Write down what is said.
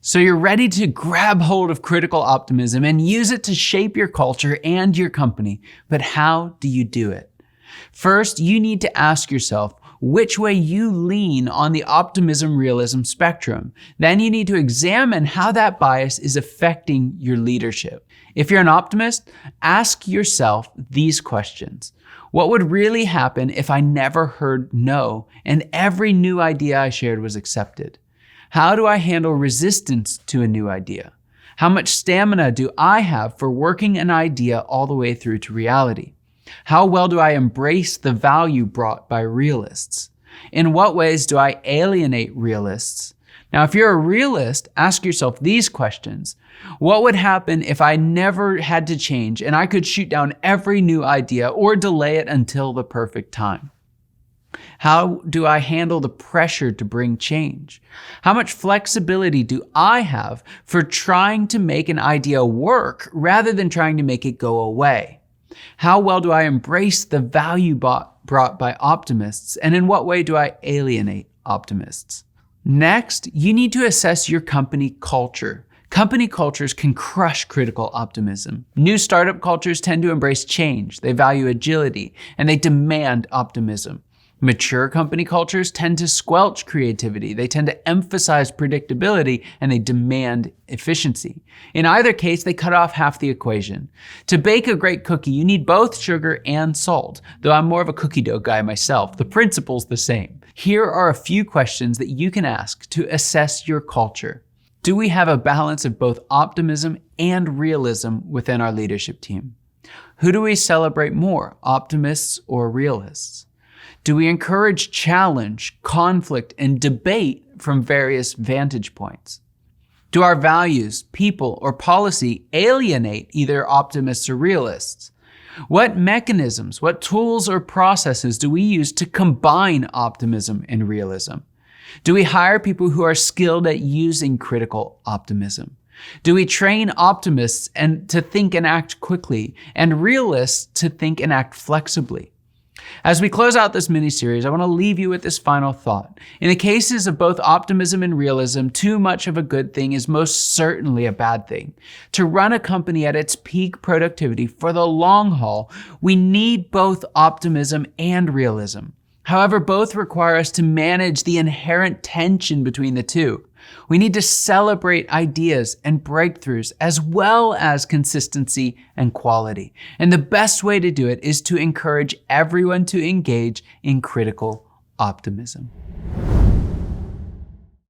So you're ready to grab hold of critical optimism and use it to shape your culture and your company. But how do you do it? First, you need to ask yourself which way you lean on the optimism-realism spectrum. Then you need to examine how that bias is affecting your leadership. If you're an optimist, ask yourself these questions. What would really happen if I never heard no and every new idea I shared was accepted? How do I handle resistance to a new idea? How much stamina do I have for working an idea all the way through to reality? How well do I embrace the value brought by realists? In what ways do I alienate realists? Now, if you're a realist, ask yourself these questions. What would happen if I never had to change and I could shoot down every new idea or delay it until the perfect time? How do I handle the pressure to bring change? How much flexibility do I have for trying to make an idea work rather than trying to make it go away? How well do I embrace the value brought by optimists, and in what way do I alienate optimists? Next, you need to assess your company culture. Company cultures can crush critical optimism. New startup cultures tend to embrace change, they value agility, and they demand optimism. Mature company cultures tend to squelch creativity. They tend to emphasize predictability and they demand efficiency. In either case, they cut off half the equation. To bake a great cookie, you need both sugar and salt. Though I'm more of a cookie dough guy myself, the principle's the same. Here are a few questions that you can ask to assess your culture. Do we have a balance of both optimism and realism within our leadership team? Who do we celebrate more, optimists or realists? Do we encourage challenge, conflict, and debate from various vantage points? Do our values, people, or policy alienate either optimists or realists? What mechanisms, what tools or processes do we use to combine optimism and realism? Do we hire people who are skilled at using critical optimism? Do we train optimists to think and act quickly, and realists to think and act flexibly? As we close out this mini-series, I want to leave you with this final thought. In the cases of both optimism and realism, too much of a good thing is most certainly a bad thing. To run a company at its peak productivity for the long haul, we need both optimism and realism. However, both require us to manage the inherent tension between the two. We need to celebrate ideas and breakthroughs as well as consistency and quality. And the best way to do it is to encourage everyone to engage in critical optimism.